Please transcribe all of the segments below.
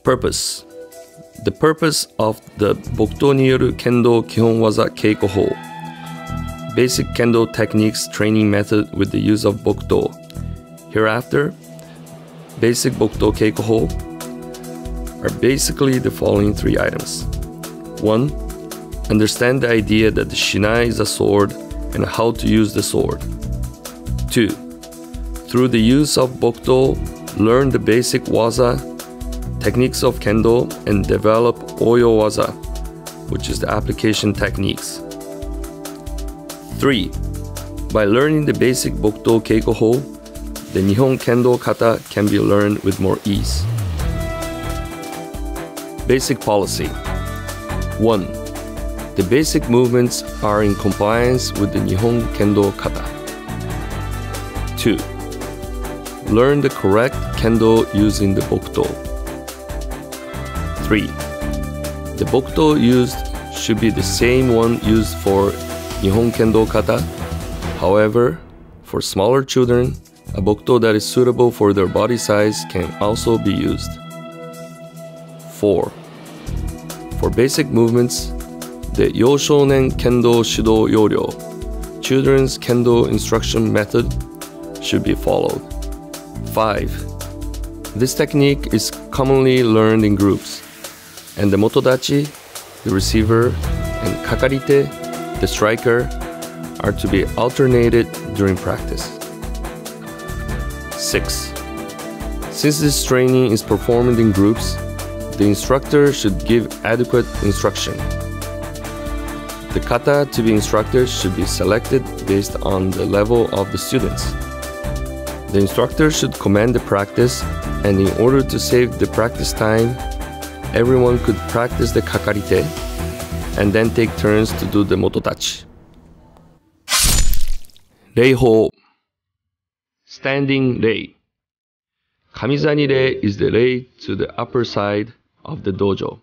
Purpose. The purpose of the Bokuto ni yoru Kendo Kihon Waza Keikoho, Basic Kendo Techniques Training Method with the use of Bokuto. Hereafter, Basic Bokuto Keikoho are basically the following three items. 1. Understand the idea that the shinai is a sword and how to use the sword. 2. Through the use of Bokuto, learn the basic waza, techniques of Kendo, and develop Oyo Waza, which is the application techniques. 3. By learning the basic Bokuto Keikoho, the Nihon Kendo kata can be learned with more ease. Basic policy. 1. The basic movements are in compliance with the Nihon Kendo kata. 2. Learn the correct Kendo using the Bokuto. 3. The Bokuto used should be the same one used for Nihon Kendo kata. However, for smaller children, a Bokuto that is suitable for their body size can also be used. 4. For basic movements, the Yoshounen Kendo Shido Yoryo, Children's Kendo Instruction Method, should be followed. 5. This technique is commonly learned in groups, and the motodachi, the receiver, and kakarite, the striker, are to be alternated during practice. 6. Since this training is performed in groups, the instructor should give adequate instruction. The kata to be instructed should be selected based on the level of the students. The instructor should command the practice, and in order to save the practice time, everyone could practice the kakarite and then take turns to do the motodachi. Reihou. Standing rei. Kamizani rei is the rei to the upper side of the dojo.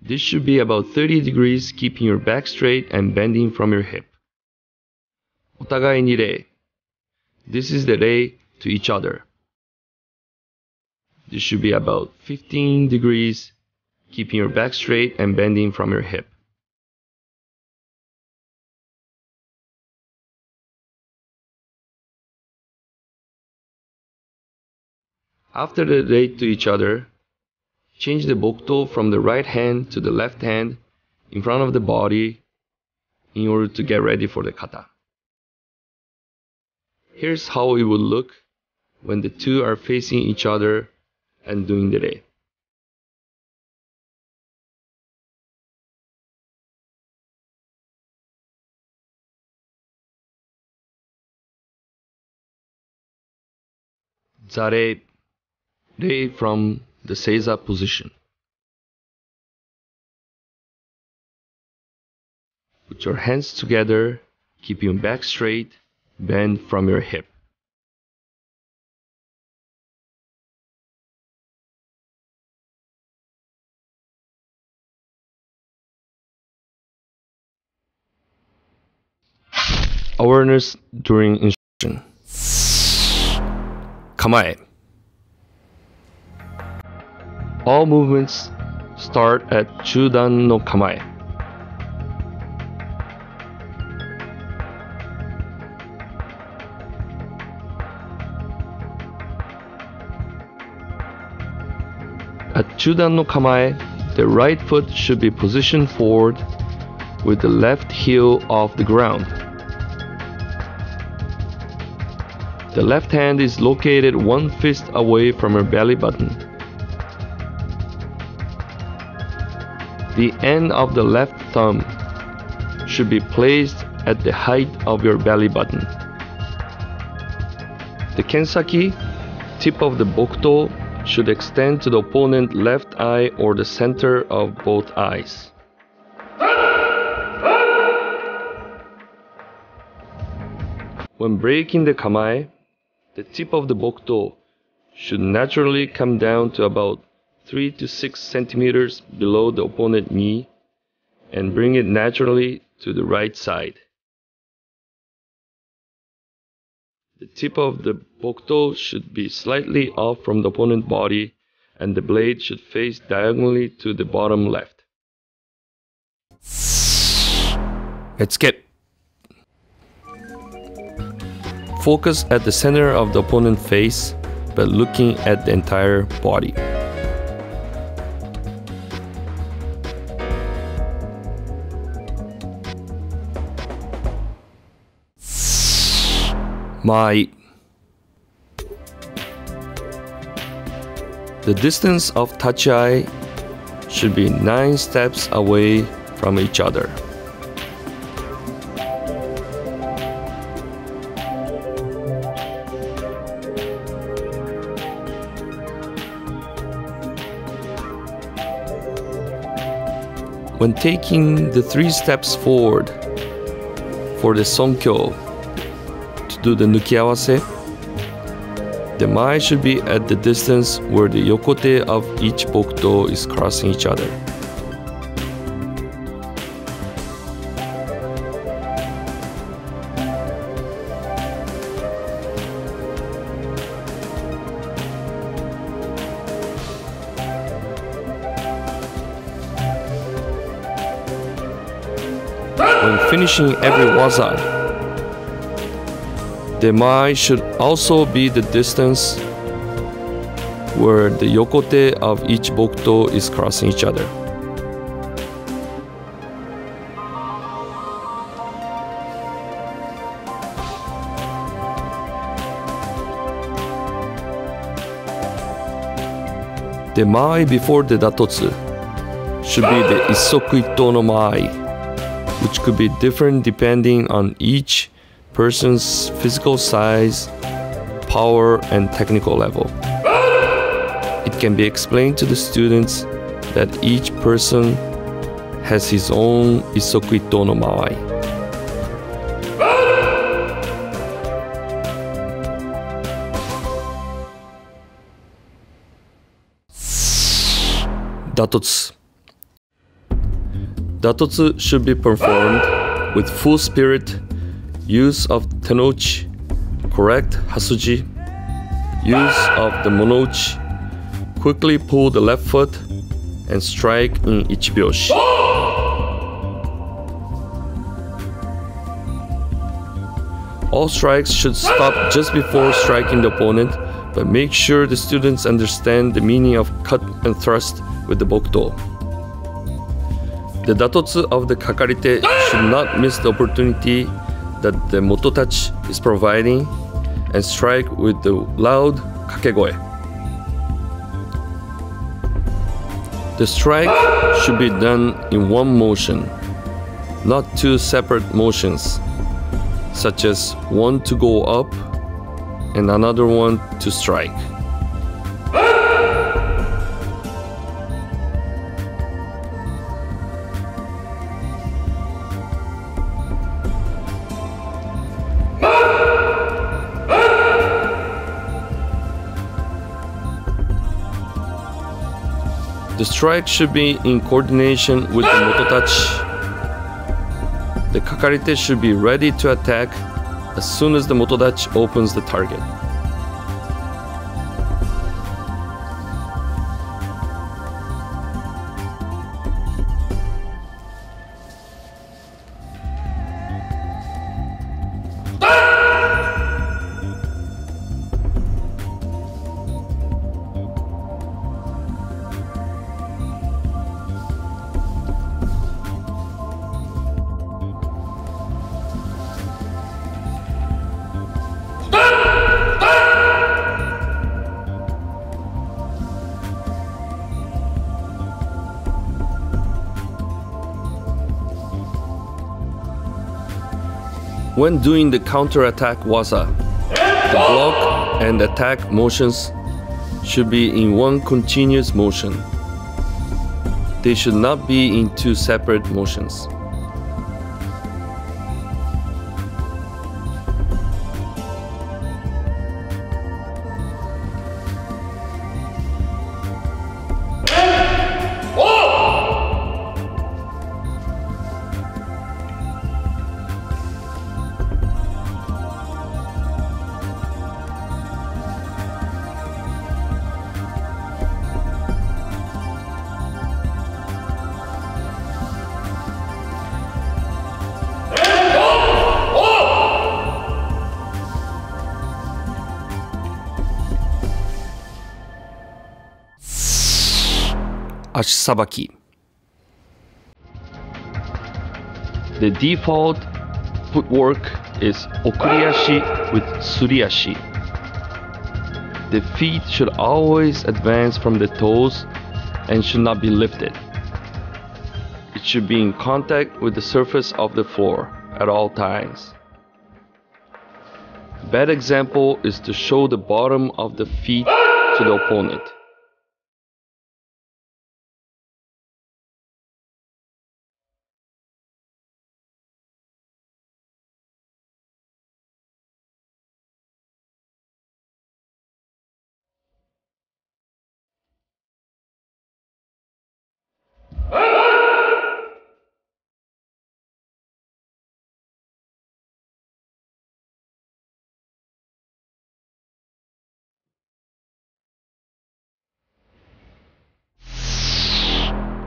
This should be about 30 degrees, keeping your back straight and bending from your hip. Otagai ni rei. This is the rei to each other. This should be about 15 degrees, keeping your back straight and bending from your hip. After the rei to each other, change the Bokuto from the right hand to the left hand in front of the body in order to get ready for the kata. Here's how it would look when the two are facing each other and doing the rei. Zare, rei from the seiza position. Put your hands together, keep your back straight, bend from your hip. Awareness during instruction. Kamae. All movements start at Chudan no Kamae. At Chudan no Kamae, the right foot should be positioned forward with the left heel off the ground. The left hand is located one fist away from your belly button. The end of the left thumb should be placed at the height of your belly button. The kensaki, tip of the Bokuto, should extend to the opponent's left eye or the center of both eyes. When breaking the kamae, the tip of the Bokuto should naturally come down to about 3 to 6 centimeters below the opponent's knee and bring it naturally to the right side. The tip of the Bokuto should be slightly off from the opponent's body and the blade should face diagonally to the bottom left. Let's get. Focus at the center of the opponent's face, but looking at the entire body. The distance of tachi should be 9 steps away from each other. When taking the 3 steps forward for the sonkyo to do the nukiawase, the mai should be at the distance where the yokote of each bokuto is crossing each other. When finishing every waza, the mai should also be the distance where the yokote of each bokuto is crossing each other. The mai before the datotsu should be the isokuito no mai, which could be different depending on each person's physical size, power, and technical level. It can be explained to the students that each person has his own isokuito no mai. Datotsu. Datotsu should be performed with full spirit, use of tenouchi, correct hasuji, use of the monouchi, quickly pull the left foot, and strike in ichibyoshi. All strikes should stop just before striking the opponent, but make sure the students understand the meaning of cut and thrust with the bokuto. The datotsu of the kakarite should not miss the opportunity that the mototachi is providing and strike with the loud kakegoe. The strike should be done in one motion, not 2 separate motions, such as one to go up and another one to strike. The strike should be in coordination with the mototachi. The kakarite should be ready to attack as soon as the mototachi opens the target. When doing the counter-attack waza, the block and attack motions should be in one continuous motion. They should not be in 2 separate motions. 足さばき. The default footwork is 送り足 with すり足. The feet should always advance from the toes and should not be lifted. It should be in contact with the surface of the floor at all times. A bad example is to show the bottom of the feet to the opponent.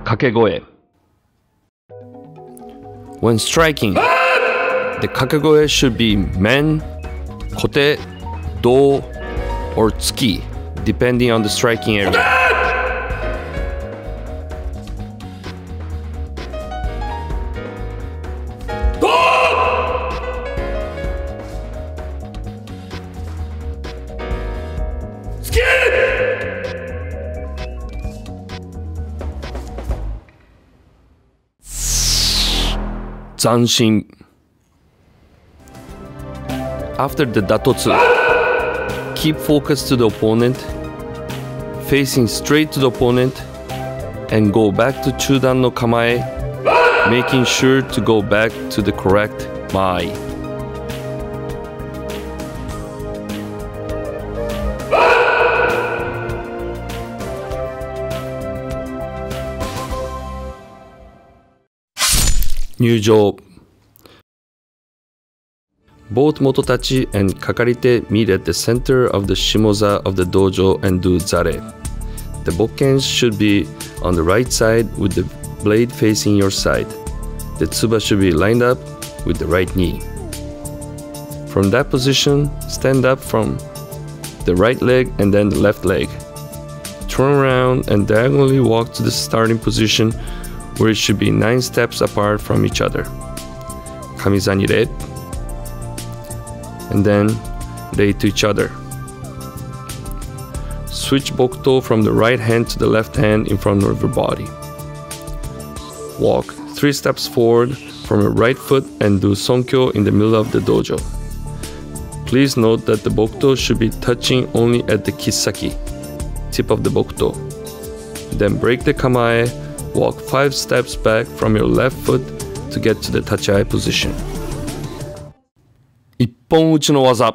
Kakegoe. When striking, the kakegoe should be men, kote, do, or tsuki, depending on the striking area. Zanshin. After the datotsu, keep focus to the opponent, facing straight to the opponent, and go back to chudan no kamae, making sure to go back to the correct mai. Nyūjō. Both mototachi and kakarite meet at the center of the shimoza of the dojo and do zare. The bokkens should be on the right side with the blade facing your side. The tsuba should be lined up with the right knee. From that position, stand up from the right leg and then the left leg. Turn around and diagonally walk to the starting position where it should be 9 steps apart from each other. Kamizani re. And then rei to each other. Switch bokuto from the right hand to the left hand in front of your body. Walk 3 steps forward from your right foot and do sonkyo in the middle of the dojo. Please note that the bokuto should be touching only at the kisaki, tip of the bokuto. Then break the kamae, walk 5 steps back from your left foot to get to the tachiai position. Ippon-uchi no waza.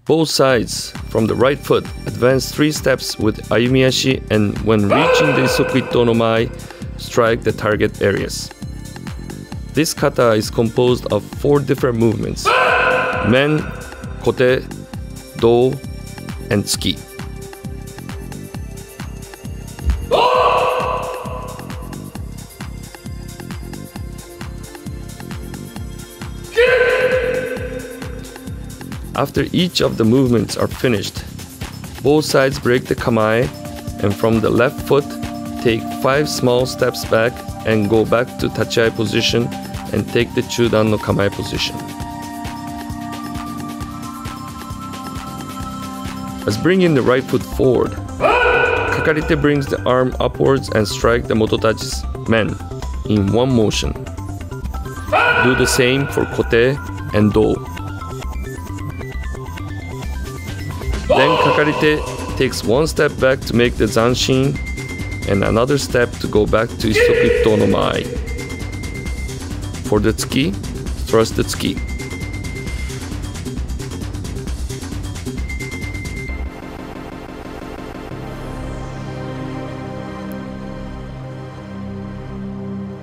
Both sides, from the right foot, advance 3 steps with ayumiashi, and when reaching the isoku no mai, strike the target areas. This kata is composed of 4 different movements: men, kote, do, and tsuki. After each of the movements are finished, both sides break the kamae, and from the left foot, take 5 small steps back and go back to tachiai position and take the chudan no kamae position. As bringing the right foot forward, kakarite brings the arm upwards and strike the mototachi's men in one motion. Do the same for kote and do. Then kakarite takes 1 step back to make the zanshin and another step to go back to isoku no mai. For the tsuki, thrust the tsuki.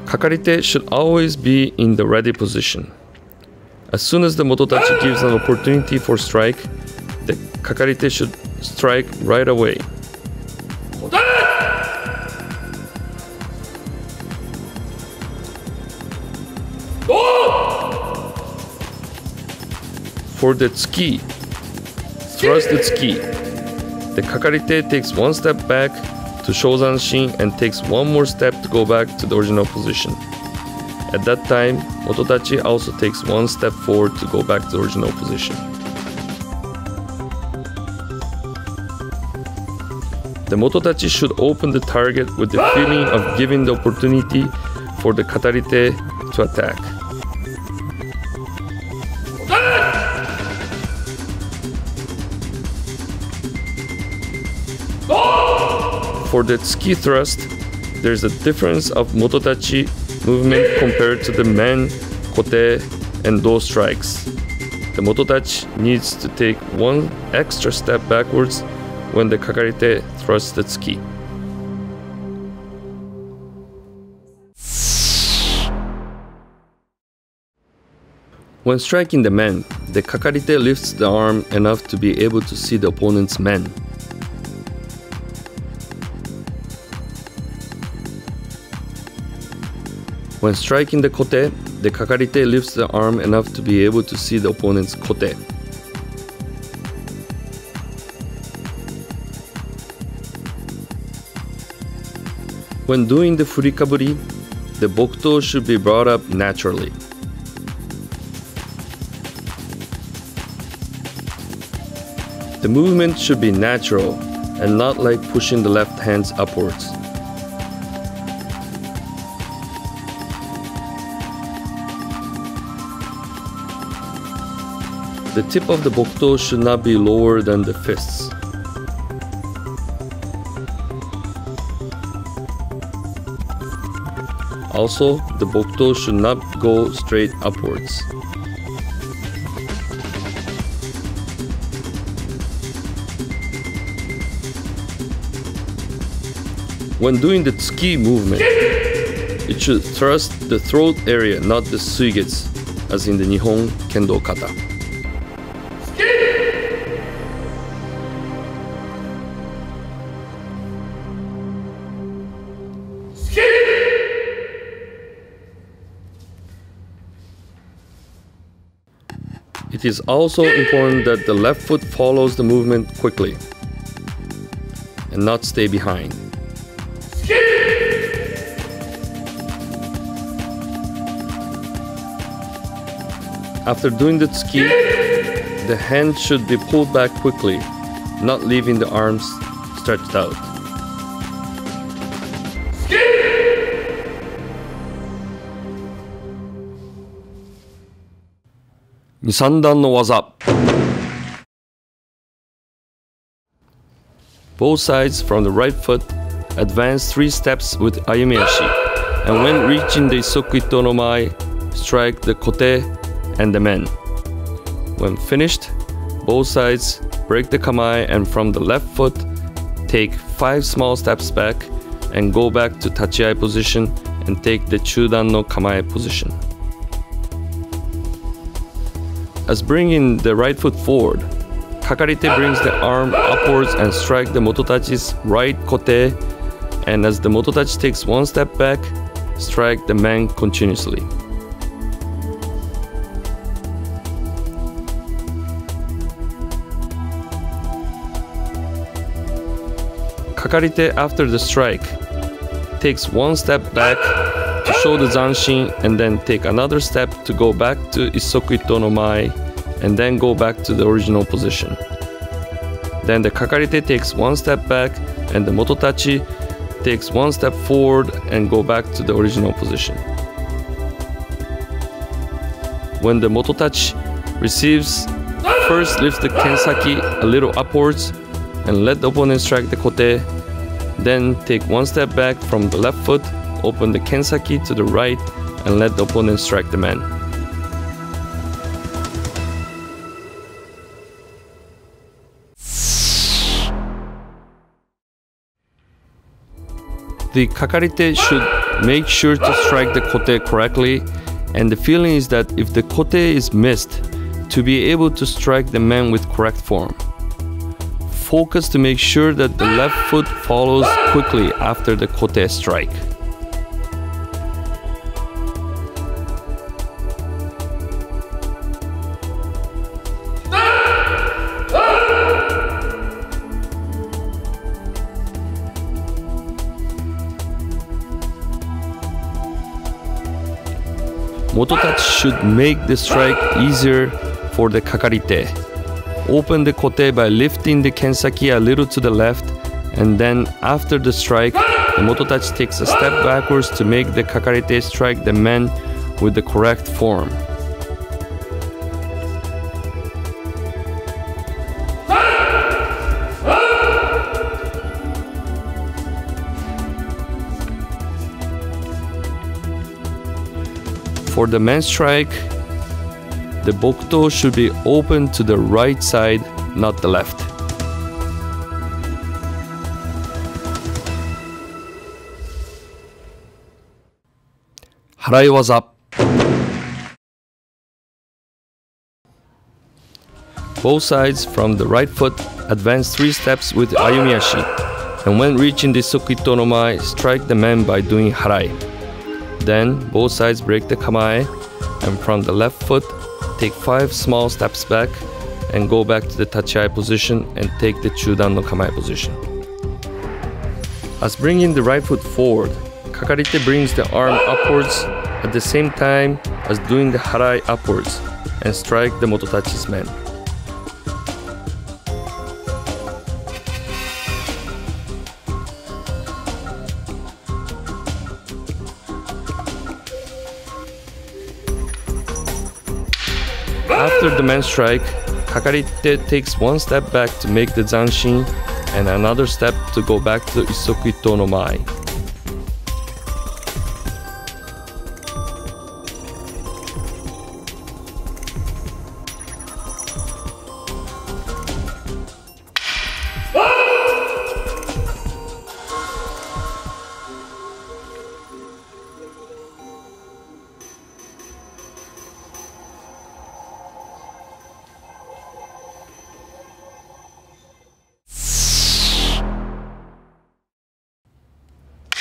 Kakarite should always be in the ready position. As soon as the mototachi gives an opportunity for strike, the kakarite should strike right away. For the tsuki, thrust the tsuki. The kakarite takes one step back to shozanshin and takes one more step to go back to the original position. At that time, mototachi also takes one step forward to go back to the original position. The mototachi should open the target with the feeling of giving the opportunity for the katarite to attack. For the tsuki thrust, there is a difference of mototachi movement compared to the men, kote, and do strikes. The mototachi needs to take one extra step backwards when the kakarite thrusts the tsuki. When striking the men, the kakarite lifts the arm enough to be able to see the opponent's men. When striking the kote, the kakarite lifts the arm enough to be able to see the opponent's kote. When doing the furikaburi, the bokuto should be brought up naturally. The movement should be natural and not like pushing the left hands upwards. The tip of the bokuto should not be lower than the fists. Also, the bokuto should not go straight upwards. When doing the tsuki movement, it should thrust the throat area, not the suigetsu, as in the Nihon Kendo kata. It is also important that the left foot follows the movement quickly and not stay behind. After doing the tsuki, the hand should be pulled back quickly, not leaving the arms stretched out. Nisandan no waza. Both sides from the right foot advance 3 steps with ayumiashi, and when reaching the isokuito no mai, strike the kote and the men. When finished, both sides break the kamae and from the left foot, take 5 small steps back and go back to tachiai position and take the chudan no kamae position. As bringing the right foot forward, kakarite brings the arm upwards and strike the mototachi's right kote, and as the mototachi takes 1 step back, strike the man continuously. Kakarite, after the strike, takes 1 step back to show the zanshin and then take another step to go back to isokuito no mai and then go back to the original position. Then the kakarite takes 1 step back and the mototachi takes 1 step forward and go back to the original position. When the mototachi receives, first lifts the kensaki a little upwards and let the opponent strike the kote, then take 1 step back from the left foot, open the kensaki to the right and let the opponent strike the man. The kakarite should make sure to strike the kote correctly, and the feeling is that if the kote is missed, to be able to strike the man with correct form. Focus to make sure that the left foot follows quickly after the kote strike. Mototachi should make the strike easier for the kakarite. Open the kote by lifting the kensaki a little to the left, and then after the strike, the mototachi takes a step backwards to make the kakarite strike the men with the correct form. For the men strike, the Bokuto should be open to the right side, not the left. Harai waza. Both sides from the right foot advance 3 steps with ayumiashi, and when reaching the Sokuito no Mai, strike the men by doing harai. Then both sides break the kamae, and from the left foot, take 5 small steps back and go back to the tachiai position and take the chudan no kamae position. As bringing the right foot forward, kakarite brings the arm upwards at the same time as doing the harai upwards and strike the mototachi's men. After the men strike, kakarite takes 1 step back to make the zanshin and another step to go back to Isokuito no Mai.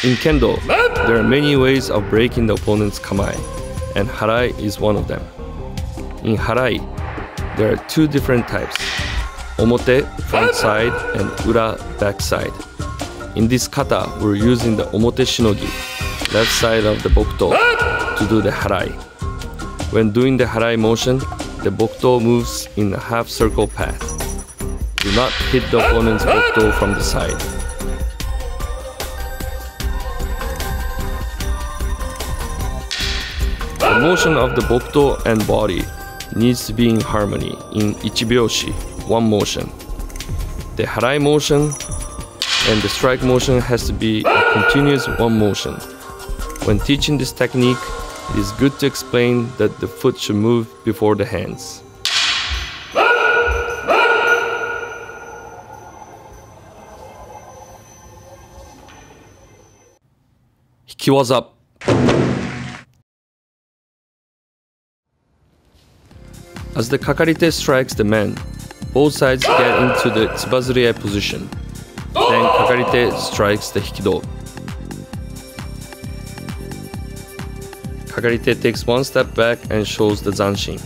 In Kendo, there are many ways of breaking the opponent's kamae, and harai is one of them. In harai, there are 2 different types: omote, front side, and ura, back side. In this kata, we're using the omote shinogi, left side of the bokuto, to do the harai. When doing the harai motion, the bokuto moves in a half circle path. Do not hit the opponent's bokuto from the side. The motion of the bokuto and body needs to be in harmony in ichibyoshi, 1 motion. The harai motion and the strike motion has to be a continuous 1 motion. When teaching this technique, it is good to explain that the foot should move before the hands. Hikiwaza. As the kakarite strikes the men, both sides get into the tsubazuriai position. Then kakarite strikes the hikido. Kakarite takes 1 step back and shows the zanshin.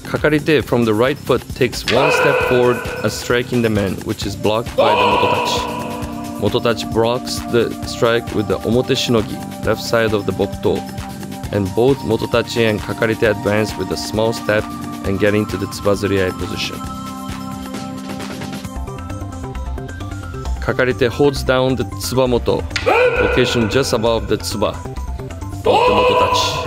Kakarite from the right foot takes 1 step forward as striking the men, which is blocked by the mototachi. Mototachi blocks the strike with the omote shinogi, left side of the bokuto, and both mototachi and kakarite advance with a small step and get into the tsubazuriai position. Kakarite holds down the tsubamoto, location just above the tsuba of the mototachi.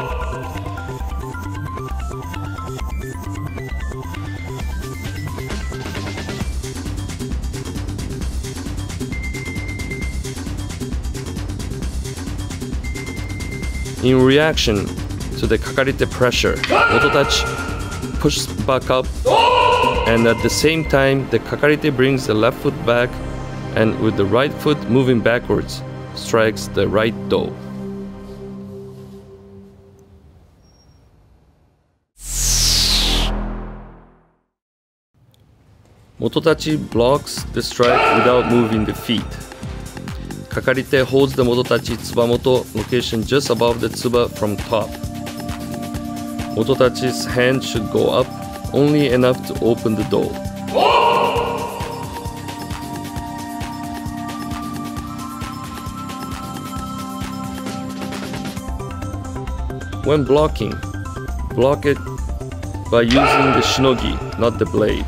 In reaction to the kakarite pressure, mototachi pushes back up, and at the same time, the kakarite brings the left foot back and with the right foot moving backwards, strikes the right do. Mototachi blocks the strike without moving the feet. Kakarite holds the mototachi tsubamoto, location just above the tsuba from top. Mototachi's hand should go up only enough to open the do. When blocking, block it by using the shinogi, not the blade.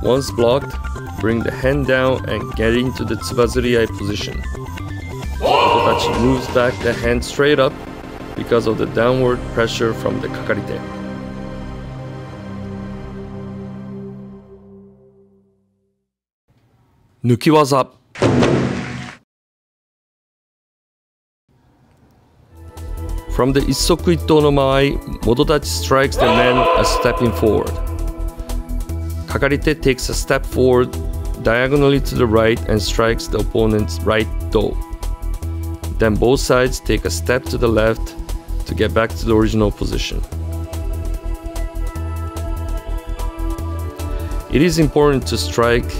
Once blocked, bring the hand down and get into the tsubazuriai position. Mototachi moves back the hand straight up because of the downward pressure from the kakarite. Nukiwaza. From the Issoku Ito no Maai, Mototachi strikes the man as stepping forward. Kakarite takes a step forward diagonally to the right and strikes the opponent's right toe. Then both sides take a step to the left to get back to the original position. It is important to strike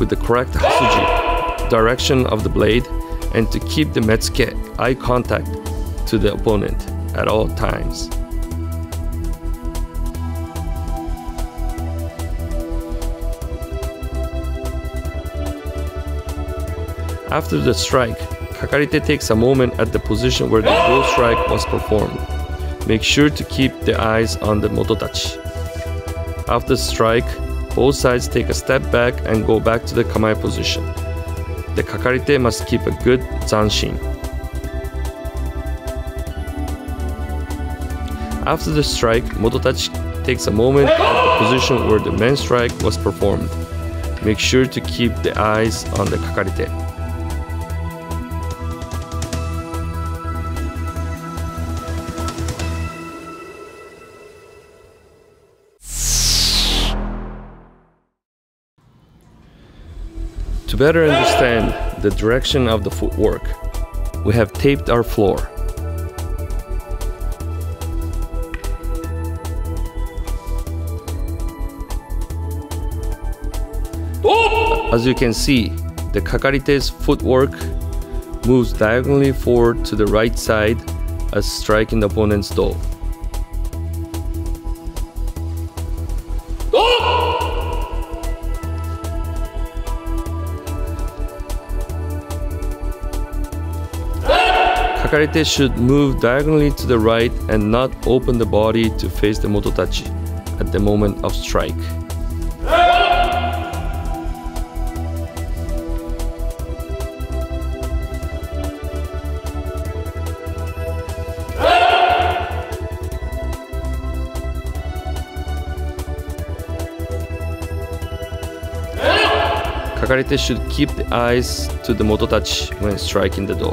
with the correct hasuji, direction of the blade, and to keep the metsuke, eye contact, to the opponent at all times. After the strike, kakarite takes a moment at the position where the blow strike was performed. Make sure to keep the eyes on the mototachi. After the strike, both sides take a step back and go back to the kamae position. The kakarite must keep a good zanshin. After the strike, mototachi takes a moment at the position where the main strike was performed. Make sure to keep the eyes on the kakarite. To better understand the direction of the footwork, we have taped our floor. As you can see, the kakarite's footwork moves diagonally forward to the right side as striking the opponent's toe. Kakarite should move diagonally to the right and not open the body to face the mototachi at the moment of strike. Kakarite should keep the eyes to the mototachi when striking the do.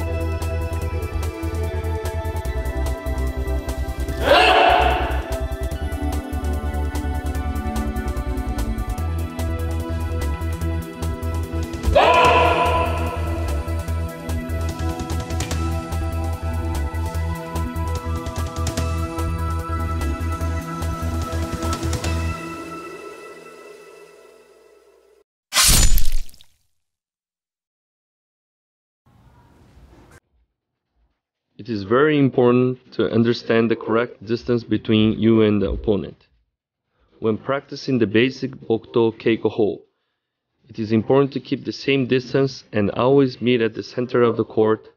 It is very important to understand the correct distance between you and the opponent. When practicing the basic Bokuto Keikoho, it is important to keep the same distance and always meet at the center of the court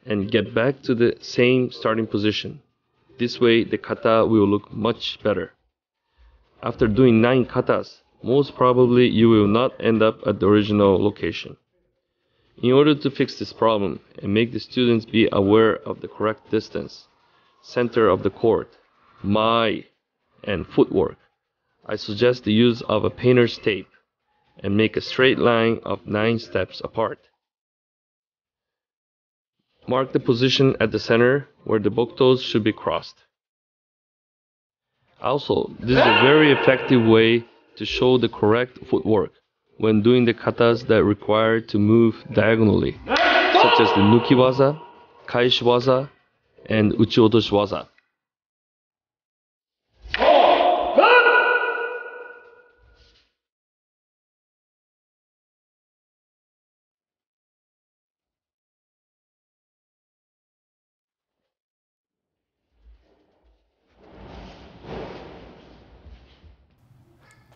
and get back to the same starting position. This way the kata will look much better. After doing 9 katas, most probably you will not end up at the original location. In order to fix this problem and make the students be aware of the correct distance, center of the court, mai, and footwork, I suggest the use of a painter's tape and make a straight line of 9 steps apart. Mark the position at the center where the bokutos should be crossed. Also, this is a very effective way to show the correct footwork when doing the katas that require to move diagonally, such as the nukiwaza, kaishiwaza, and uchiotoshiwaza.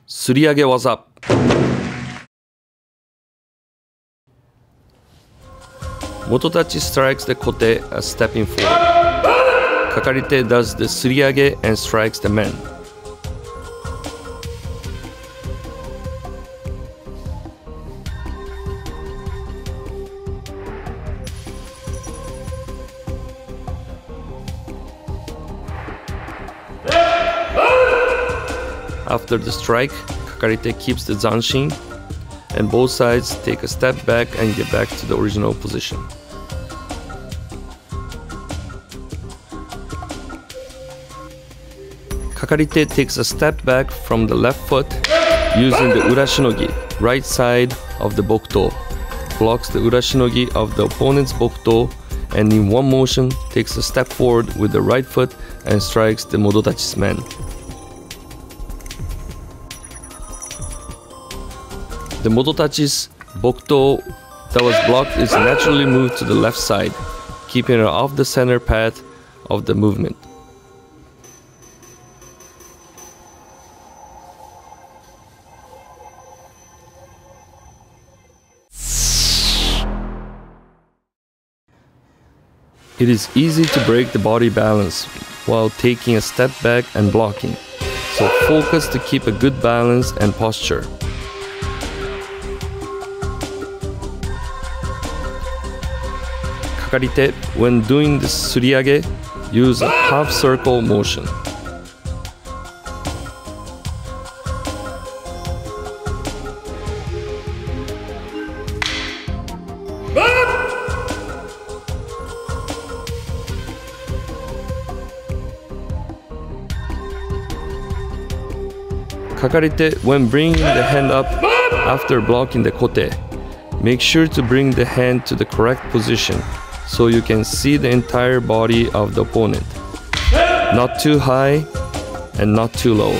Suriage waza. Mototachi strikes the kote as stepping forward. Kakarite does the suriage and strikes the men. After the strike, Kakarite keeps the zanshin, and both sides take a step back and get back to the original position. Kakarite takes a step back from the left foot using the urashinogi, right side of the Bokuto, blocks the urashinogi of the opponent's Bokuto, and in one motion takes a step forward with the right foot and strikes the Modotachi's man. The Modotachi's Bokuto that was blocked is naturally moved to the left side, keeping it off the center path of the movement. It is easy to break the body balance while taking a step back and blocking, so focus to keep a good balance and posture. Kakarite, when doing the suriage, use a half circle motion. Kakarite, when bringing the hand up after blocking the kote, make sure to bring the hand to the correct position so you can see the entire body of the opponent. Not too high and not too low.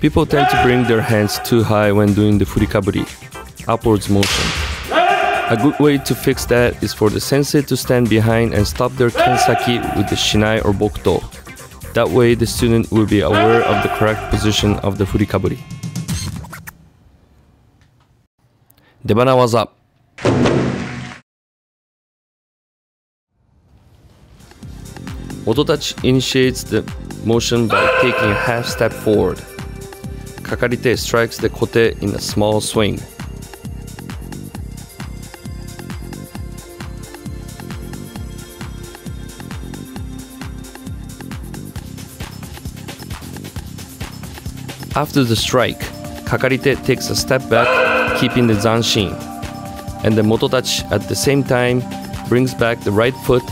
People tend to bring their hands too high when doing the furikaburi, upwards motion. A good way to fix that is for the sensei to stand behind and stop their kensaki with the shinai or bokuto. That way the student will be aware of the correct position of the furikaburi. Debana waza. Mototachi initiates the motion by taking a half step forward. Kakarite strikes the kote in a small swing. After the strike, Kakarite takes a step back, keeping the zanshin, and the Mototachi at the same time brings back the right foot,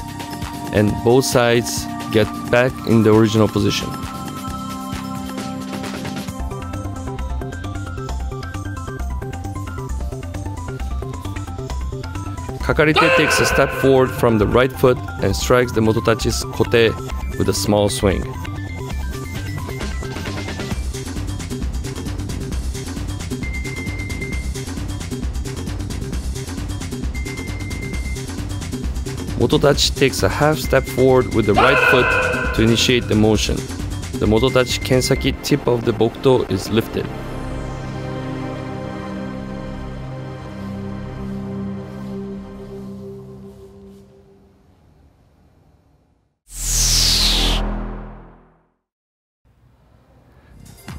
and both sides get back in the original position. Kakarite takes a step forward from the right foot and strikes the Mototachi's kote with a small swing. Mototachi takes a half step forward with the right foot to initiate the motion. The Mototachi kensaki tip of the Bokuto is lifted.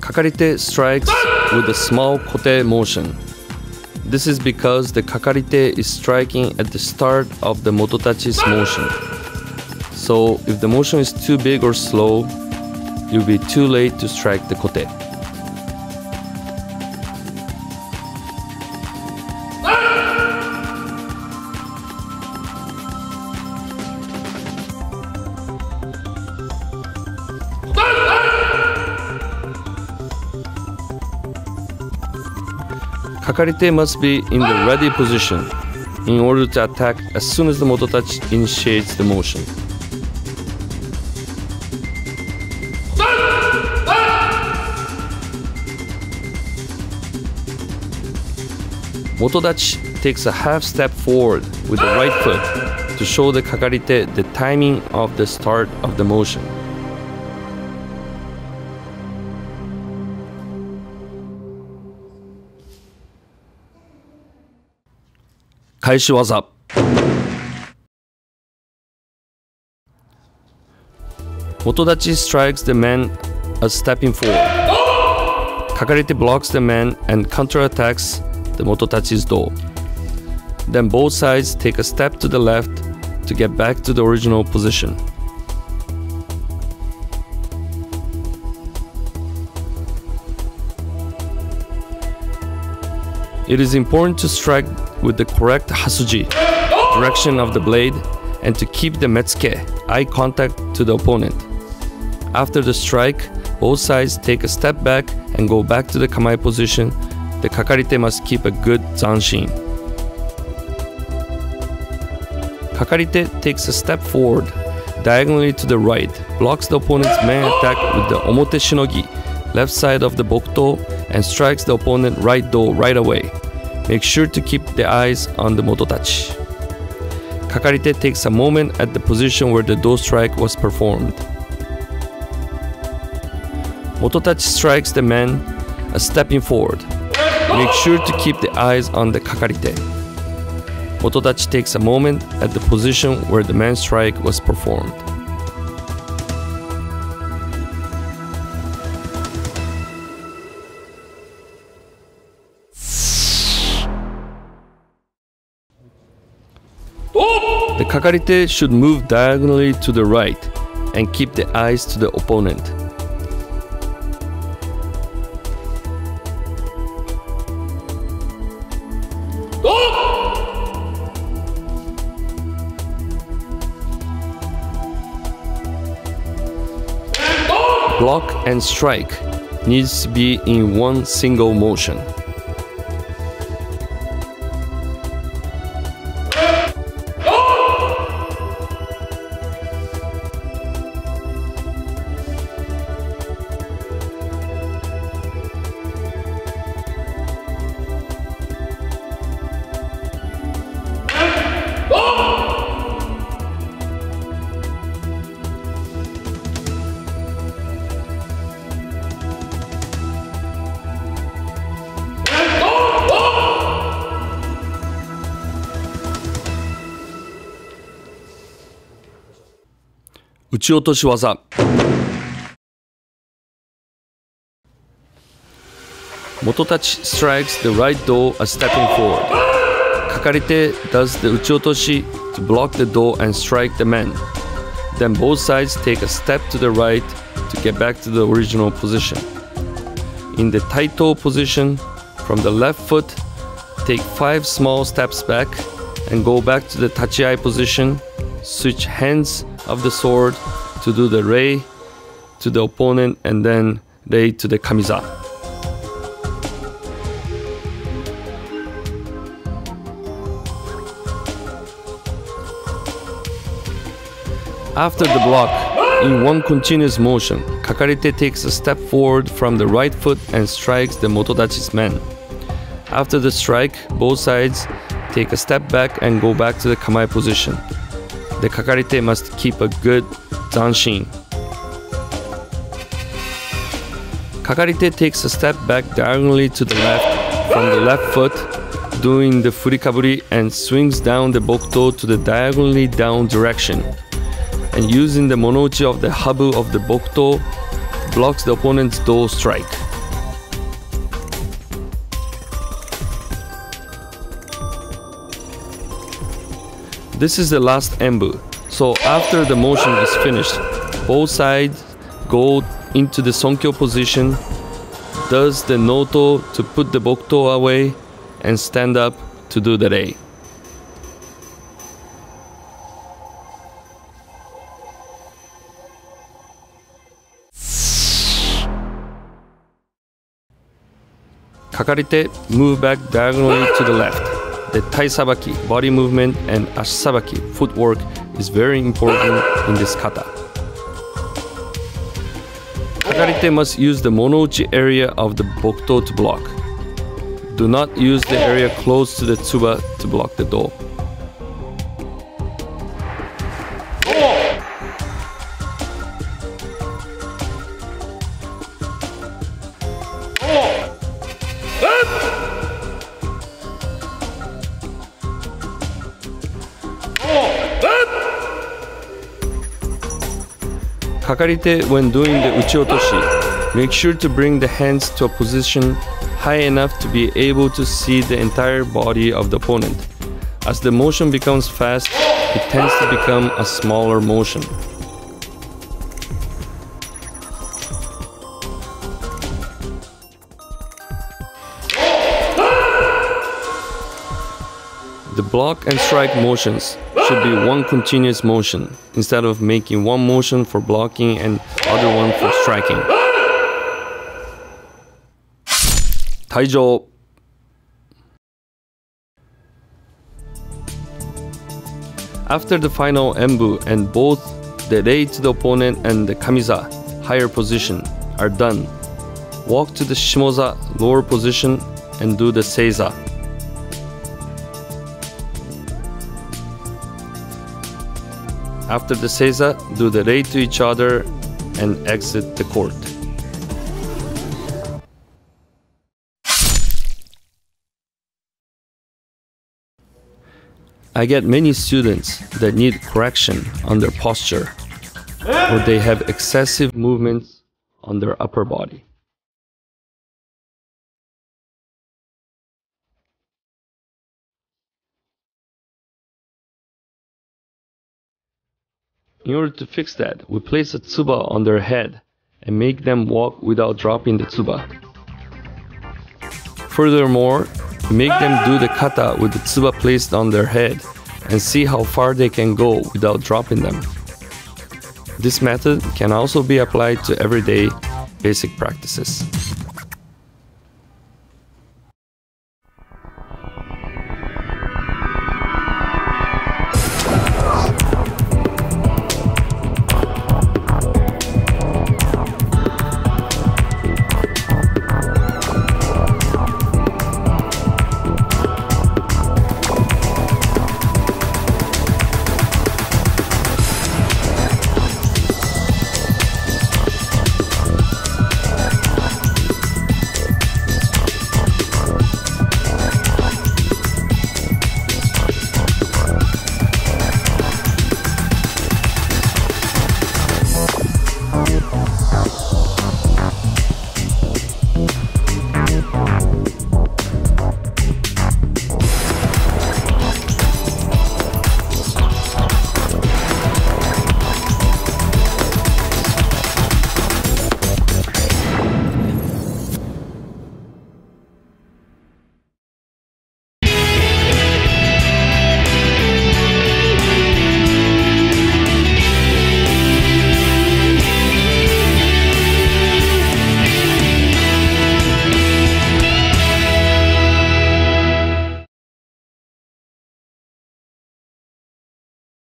Kakarite strikes with a small kote motion. This is because the Kakarite is striking at the start of the Mototachi's motion. So if the motion is too big or slow, you'll be too late to strike the kote. Kakarite must be in the ready position in order to attack as soon as the mototachi initiates the motion. Mototachi takes a half step forward with the right foot to show the kakarite the timing of the start of the motion. Kaishi waza. Mototachi strikes the man as stepping forward. Kakarite blocks the man and counterattacks the mototachi's do. Then both sides take a step to the left to get back to the original position. It is important to strike with the correct hasuji, direction of the blade, and to keep the metsuke, eye contact to the opponent. After the strike, both sides take a step back and go back to the kamae position. The kakarite must keep a good zanshin. Kakarite takes a step forward, diagonally to the right, blocks the opponent's main attack with the omote shinogi, left side of the bokuto, and strikes the opponent right do right away. Make sure to keep the eyes on the mototachi. Kakarite takes a moment at the position where the do strike was performed. Mototachi strikes the man as stepping forward. Make sure to keep the eyes on the kakarite. Mototachi takes a moment at the position where the man's strike was performed. The kakarite should move diagonally to the right and keep the eyes to the opponent. Block and strike needs to be in one single motion. Uchiyotoshi waza. Mototachi strikes the right do as stepping forward. Kakarite does the uchiotoshi to block the do and strike the man. Then both sides take a step to the right to get back to the original position. In the taito position, from the left foot, take 5 small steps back and go back to the tachiai position. Switch hands of the sword to do the rei to the opponent and then rei to the kamiza. After the block, in one continuous motion, kakarite takes a step forward from the right foot and strikes the mototachi's man. After the strike, both sides take a step back and go back to the kamae position. The kakarite must keep a good zanshin. Kakarite takes a step back diagonally to the left from the left foot, doing the furikaburi, and swings down the bokuto to the diagonally down direction. And using the monouchi of the habu of the bokuto, blocks the opponent's do strike. This is the last embu, so after the motion is finished, both sides go into the sonkyo position, does the noto to put the bokuto away, and stand up to do the rei. Kakarite, move back diagonally to the left. The tai sabaki, body movement, and ashi sabaki, footwork, is very important in this kata. Kakarite must use the monouchi area of the bokuto to block. Do not use the area close to the tsuba to block the do. Kakarite, when doing the uchi-otoshi, make sure to bring the hands to a position high enough to be able to see the entire body of the opponent. As the motion becomes fast, it tends to become a smaller motion. The block and strike motions should be one continuous motion, instead of making one motion for blocking and other one for striking. Taijo. After the final enbu and both the rei to the opponent and the kamiza, higher position, are done, walk to the shimoza, lower position, and do the seiza. After the seiza, do the rei to each other and exit the court. I get many students that need correction on their posture, or they have excessive movements on their upper body. In order to fix that, we place a tsuba on their head and make them walk without dropping the tsuba. Furthermore, make them do the kata with the tsuba placed on their head and see how far they can go without dropping them. This method can also be applied to everyday basic practices.